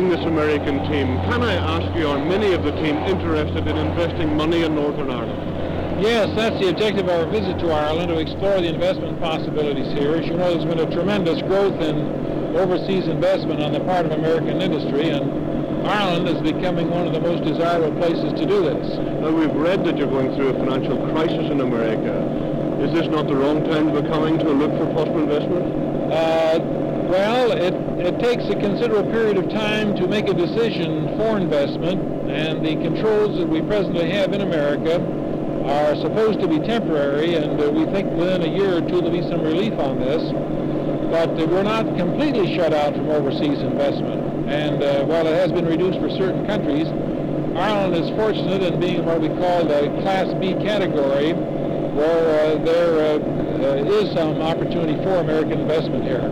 seeing this American team, can I ask you, are many of the team interested in investing money in Northern Ireland? Yes, that's the objective of our visit to Ireland, to explore the investment possibilities here. As you know, there's been a tremendous growth in overseas investment on the part of American industry, and Ireland is becoming one of the most desirable places to do this. Now, we've read that you're going through a financial crisis in America. Is this not the wrong time to be coming to look for possible investment? Well, it takes a considerable period of time to make a decision for investment, and the controls that we presently have in America are supposed to be temporary, and we think within a year or two there'll be some relief on this. But we're not completely shut out from overseas investment. And while it has been reduced for certain countries, Ireland is fortunate in being what we call the Class B category, where there is some opportunity for American investment here.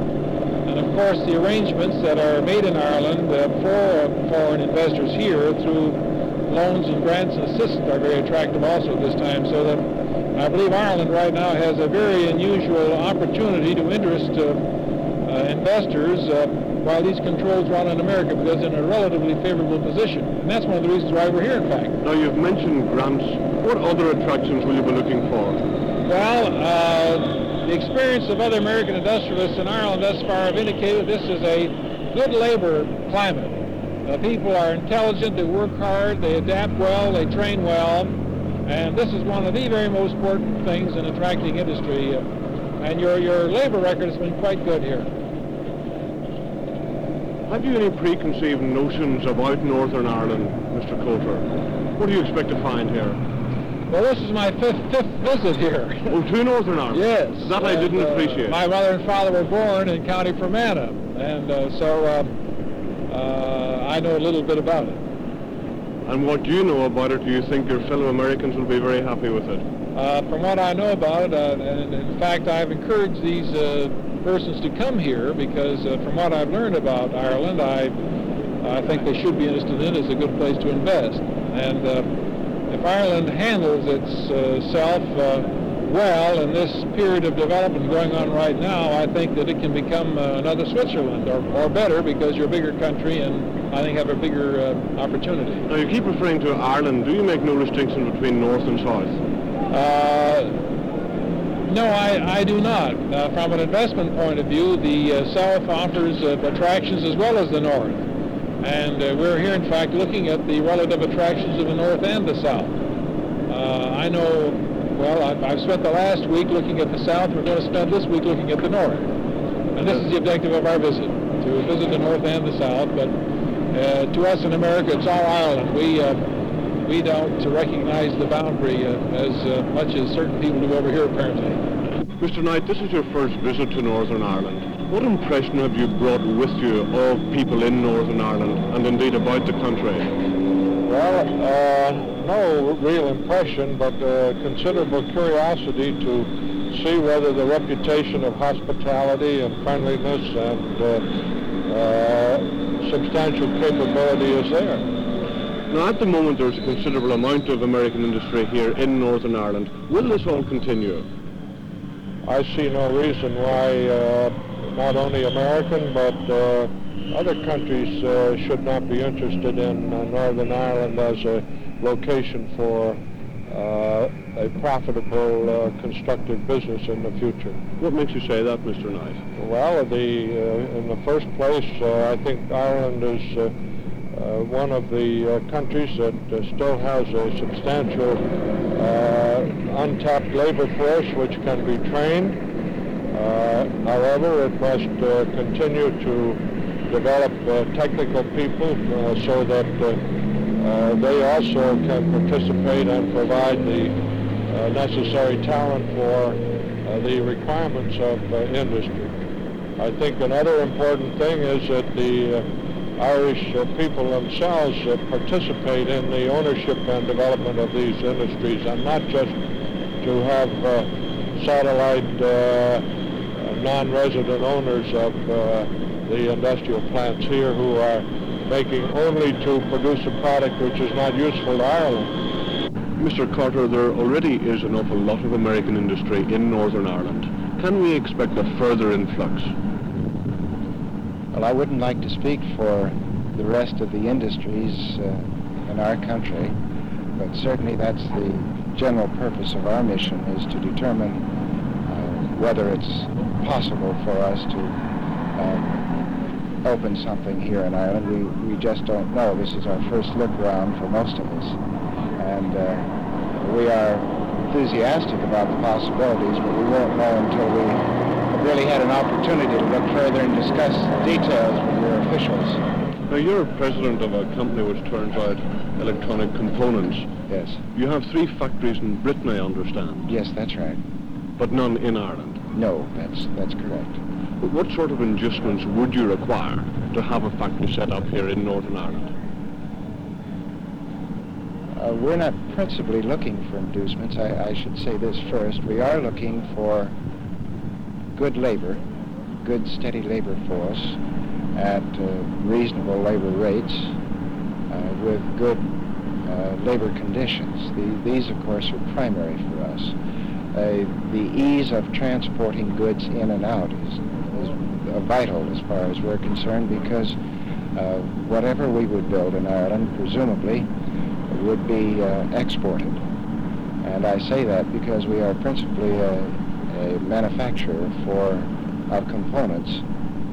And of course, the arrangements that are made in Ireland for foreign investors here through loans and grants and assistance are very attractive also at this time. So that I believe Ireland right now has a very unusual opportunity to interest investors while these controls are on in America, because they're in a relatively favorable position. And that's one of the reasons why we're here, in fact. Now, you've mentioned grants. What other attractions will you be looking for? Well, the experience of other American industrialists in Ireland thus far have indicated this is a good labor climate. People are intelligent, they work hard, they adapt well, they train well, and this is one of the very most important things in attracting industry. And your labor record has been quite good here. Have you any preconceived notions about Northern Ireland, Mr. Coulter? What do you expect to find here? Well, this is my fifth visit here. Oh, to Northern Ireland? Yes. That I didn't appreciate. My mother and father were born in County Fermanagh, and so I know a little bit about it. And what you know about it, do you think your fellow Americans will be very happy with it? From what I know about it, and in fact, I've encouraged these persons to come here because from what I've learned about Ireland, I think they should be interested in it as a good place to invest. And if Ireland handles itself well in this period of development going on right now, I think that it can become another Switzerland or better, because you're a bigger country and I think have a bigger opportunity. Now, you keep referring to Ireland. Do you make no distinction between North and South? No, I do not. From an investment point of view, the South offers attractions as well as the North. And we're here, in fact, looking at the relative attractions of the North and the South. I know, well, I've spent the last week looking at the South. We're going to spend this week looking at the North. And this is the objective of our visit, to visit the North and the South. But to us in America, it's all Ireland. We don't recognize the boundary as much as certain people do over here, apparently. Mr. Knight, this is your first visit to Northern Ireland. What impression have you brought with you of people in Northern Ireland and indeed about the country? Well, no real impression, but considerable curiosity to see whether the reputation of hospitality and friendliness and substantial capability is there. Now, at the moment, there's a considerable amount of American industry here in Northern Ireland. Will this all continue? I see no reason why not only American, but other countries should not be interested in Northern Ireland as a location for a profitable, constructive business in the future. What makes you say that, Mr. Knight? Well, in the first place, I think Ireland is one of the countries that still has a substantial untapped labor force which can be trained. However, it must continue to develop technical people so that they also can participate and provide the necessary talent for the requirements of industry. I think another important thing is that the Irish people themselves participate in the ownership and development of these industries, and not just to have satellite non-resident owners of the industrial plants here who are making only to produce a product which is not useful to Ireland. Mr. Coulter, there already is an awful lot of American industry in Northern Ireland. Can we expect a further influx? Well, I wouldn't like to speak for the rest of the industries in our country, but certainly that's the general purpose of our mission, is to determine whether it's possible for us to open something here in Ireland. We just don't know. This is our first look around for most of us. And we are enthusiastic about the possibilities, but we won't know until we have really had an opportunity to look further and discuss details with your officials. Now, you're president of a company which turns out electronic components. Yes. You have 3 factories in Britain, I understand. Yes, that's right. But none in Ireland. No, that's correct. But what sort of inducements would you require to have a factory set up here in Northern Ireland? We're not principally looking for inducements. I should say this first. We are looking for good labor, good steady labor force at reasonable labor rates with good labor conditions. These, of course, are primary for us. The ease of transporting goods in and out is vital as far as we're concerned, because whatever we would build in Ireland, presumably, would be exported. And I say that because we are principally a manufacturer of components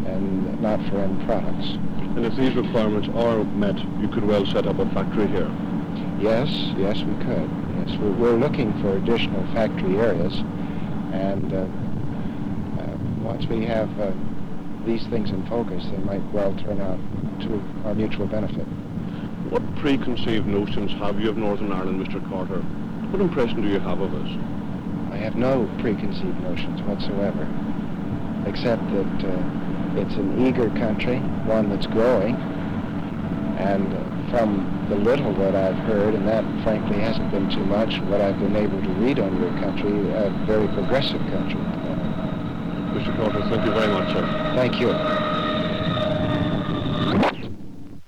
and not for end products. And if these requirements are met, you could well set up a factory here? Yes, we could. Yes, we're looking for additional factory areas, and once we have these things in focus, they might well turn out to our mutual benefit. What preconceived notions have you of Northern Ireland, Mr. Coulter? What impression do you have of us? I have no preconceived notions whatsoever, except that it's an eager country, one that's growing, and from the little that I've heard, and that frankly hasn't been too much, what I've been able to read on your country, a very progressive country. Mr. Coulter, thank you very much, sir. Thank you.